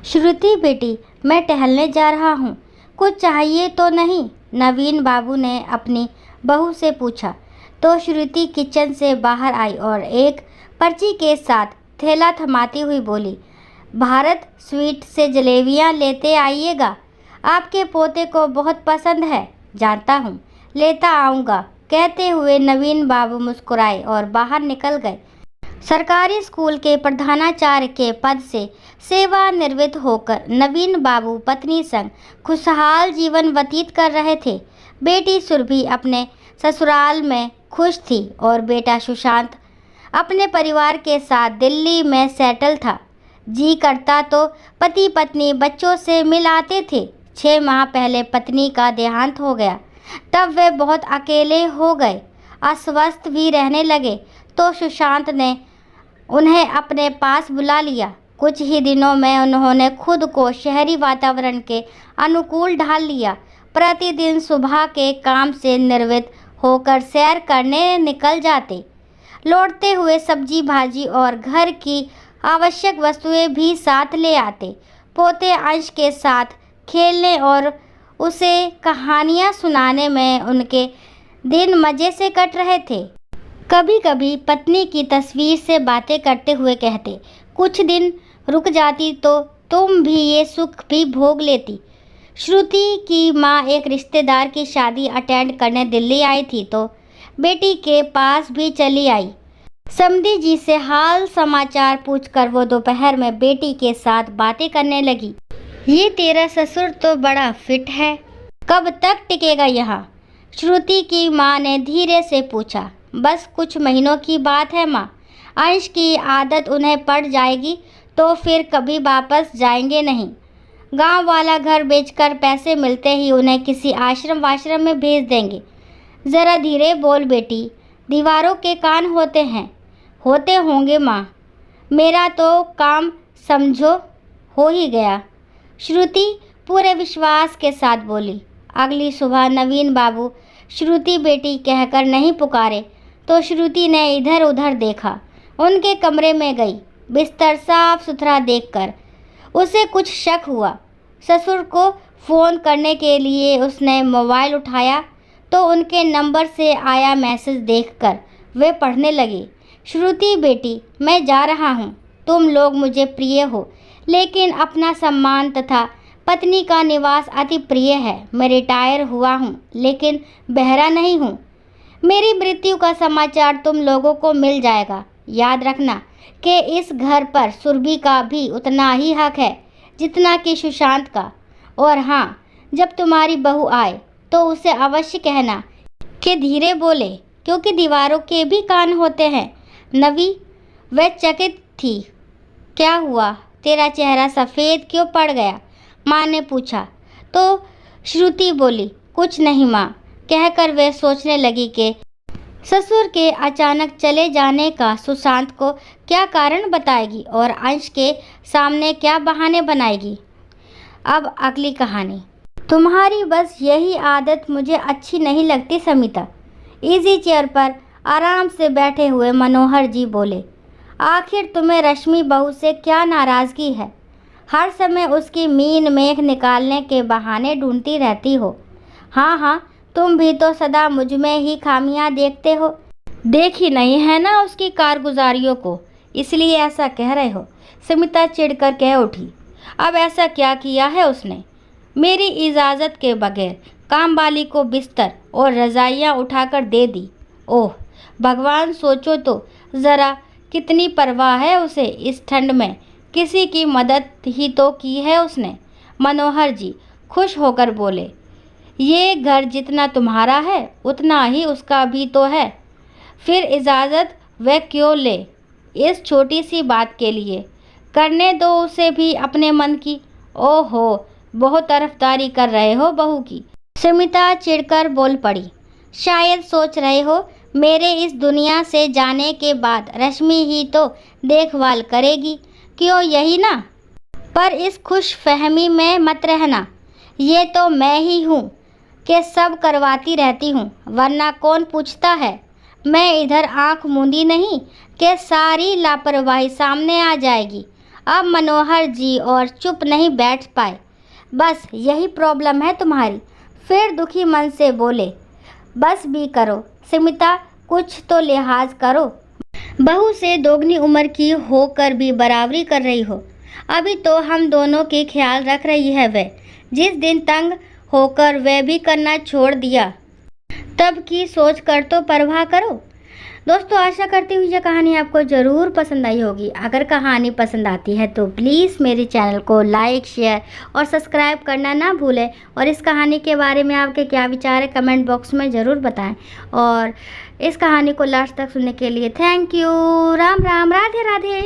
श्रुति बेटी, मैं टहलने जा रहा हूँ, कुछ चाहिए तो नहीं? नवीन बाबू ने अपनी बहू से पूछा। तो श्रुति किचन से बाहर आई और एक पर्ची के साथ थैला थमाती हुई बोली, भारत स्वीट से जलेबियाँ लेते आइएगा, आपके पोते को बहुत पसंद है। जानता हूँ, लेता आऊँगा, कहते हुए नवीन बाबू मुस्कुराए और बाहर निकल गए। सरकारी स्कूल के प्रधानाचार्य के पद से सेवानिवृत्त होकर नवीन बाबू पत्नी संग खुशहाल जीवन व्यतीत कर रहे थे। बेटी सुरभि अपने ससुराल में खुश थी और बेटा सुशांत अपने परिवार के साथ दिल्ली में सेटल था। जी करता तो पति पत्नी बच्चों से मिल आते थे। 6 माह पहले पत्नी का देहांत हो गया, तब वे बहुत अकेले हो गए, अस्वस्थ भी रहने लगे। तो सुशांत ने उन्हें अपने पास बुला लिया। कुछ ही दिनों में उन्होंने खुद को शहरी वातावरण के अनुकूल ढाल लिया। प्रतिदिन सुबह के काम से निवृत्त होकर सैर करने निकल जाते। लौटते हुए सब्जी भाजी और घर की आवश्यक वस्तुएं भी साथ ले आते। पोते अंश के साथ खेलने और उसे कहानियां सुनाने में उनके दिन मज़े से कट रहे थे। कभी कभी पत्नी की तस्वीर से बातें करते हुए कहते, कुछ दिन रुक जाती तो तुम भी ये सुख भी भोग लेती। श्रुति की माँ एक रिश्तेदार की शादी अटेंड करने दिल्ली आई थी, तो बेटी के पास भी चली आई। समधी जी से हाल समाचार पूछकर वो दोपहर में बेटी के साथ बातें करने लगी। ये तेरा ससुर तो बड़ा फिट है, कब तक टिकेगा यहाँ? श्रुति की माँ ने धीरे से पूछा। बस कुछ महीनों की बात है माँ, अंश की आदत उन्हें पड़ जाएगी तो फिर कभी वापस जाएंगे नहीं। गांव वाला घर बेचकर पैसे मिलते ही उन्हें किसी आश्रम वाश्रम में भेज देंगे। ज़रा धीरे बोल बेटी, दीवारों के कान होते हैं। होते होंगे माँ, मेरा तो काम समझो हो ही गया, श्रुति पूरे विश्वास के साथ बोली। अगली सुबह नवीन बाबू श्रुति बेटी कहकर नहीं पुकारे तो श्रुति ने इधर उधर देखा। उनके कमरे में गई। बिस्तर साफ सुथरा देखकर उसे कुछ शक हुआ। ससुर को फ़ोन करने के लिए उसने मोबाइल उठाया तो उनके नंबर से आया मैसेज देखकर वे पढ़ने लगी। श्रुति बेटी, मैं जा रहा हूँ। तुम लोग मुझे प्रिय हो, लेकिन अपना सम्मान तथा पत्नी का निवास अति प्रिय है। मैं रिटायर हुआ हूँ, लेकिन बहरा नहीं हूँ। मेरी मृत्यु का समाचार तुम लोगों को मिल जाएगा। याद रखना कि इस घर पर सुरभि का भी उतना ही हक है जितना कि सुशांत का। और हाँ, जब तुम्हारी बहू आए तो उसे अवश्य कहना कि धीरे बोले, क्योंकि दीवारों के भी कान होते हैं। नवी वह चकित थी। क्या हुआ, तेरा चेहरा सफ़ेद क्यों पड़ गया? माँ ने पूछा। तो श्रुति बोली, कुछ नहीं माँ, कहकर वे सोचने लगी कि ससुर के अचानक चले जाने का सुशांत को क्या कारण बताएगी और अंश के सामने क्या बहाने बनाएगी। अब अगली कहानी। तुम्हारी बस यही आदत मुझे अच्छी नहीं लगती समिता। इजी चेयर पर आराम से बैठे हुए मनोहर जी बोले, आखिर तुम्हें रश्मि बहू से क्या नाराज़गी है? हर समय उसकी मीन मेख निकालने के बहाने ढूंढती रहती हो। हाँ हाँ, तुम भी तो सदा मुझ में ही खामियां देखते हो। देखी नहीं है ना उसकी कारगुजारियों को, इसलिए ऐसा कह रहे हो। समिता चिढ़कर कह उठी, अब ऐसा क्या किया है उसने? मेरी इजाज़त के बगैर कामवाली को बिस्तर और रज़ाइयाँ उठाकर दे दी। ओह भगवान, सोचो तो ज़रा, कितनी परवाह है उसे इस ठंड में। किसी की मदद ही तो की है उसने। मनोहर जी खुश होकर बोले, ये घर जितना तुम्हारा है उतना ही उसका भी तो है। फिर इजाज़त वह क्यों ले इस छोटी सी बात के लिए? करने दो उसे भी अपने मन की। ओहो, बहुत तरफदारी कर रहे हो बहू की। सुमिता चिढ़कर बोल पड़ी, शायद सोच रहे हो मेरे इस दुनिया से जाने के बाद रश्मि ही तो देखभाल करेगी, क्यों यही ना? पर इस खुश फहमी में मत रहना, ये तो मैं ही हूँ कि सब करवाती रहती हूँ, वरना कौन पूछता है? मैं इधर आंख मूंदी नहीं कि सारी लापरवाही सामने आ जाएगी। अब मनोहर जी और चुप नहीं बैठ पाए। बस यही प्रॉब्लम है तुम्हारी? फिर दुखी मन से बोले, बस भी करो स्मिता, कुछ तो लिहाज करो। बहू से दोगुनी उम्र की होकर भी बराबरी कर रही हो। अभी तो हम दोनों के ख्याल रख रही है वह। जिस दिन तंग होकर वह भी करना छोड़ दिया, तब की सोच कर तो परवाह करो। दोस्तों, आशा करती हूँ यह कहानी आपको ज़रूर पसंद आई होगी। अगर कहानी पसंद आती है तो प्लीज़ मेरे चैनल को लाइक, शेयर और सब्सक्राइब करना ना भूलें। और इस कहानी के बारे में आपके क्या विचार है कमेंट बॉक्स में ज़रूर बताएं। और इस कहानी को लास्ट तक सुनने के लिए थैंक यू। राम राम, राधे राधे।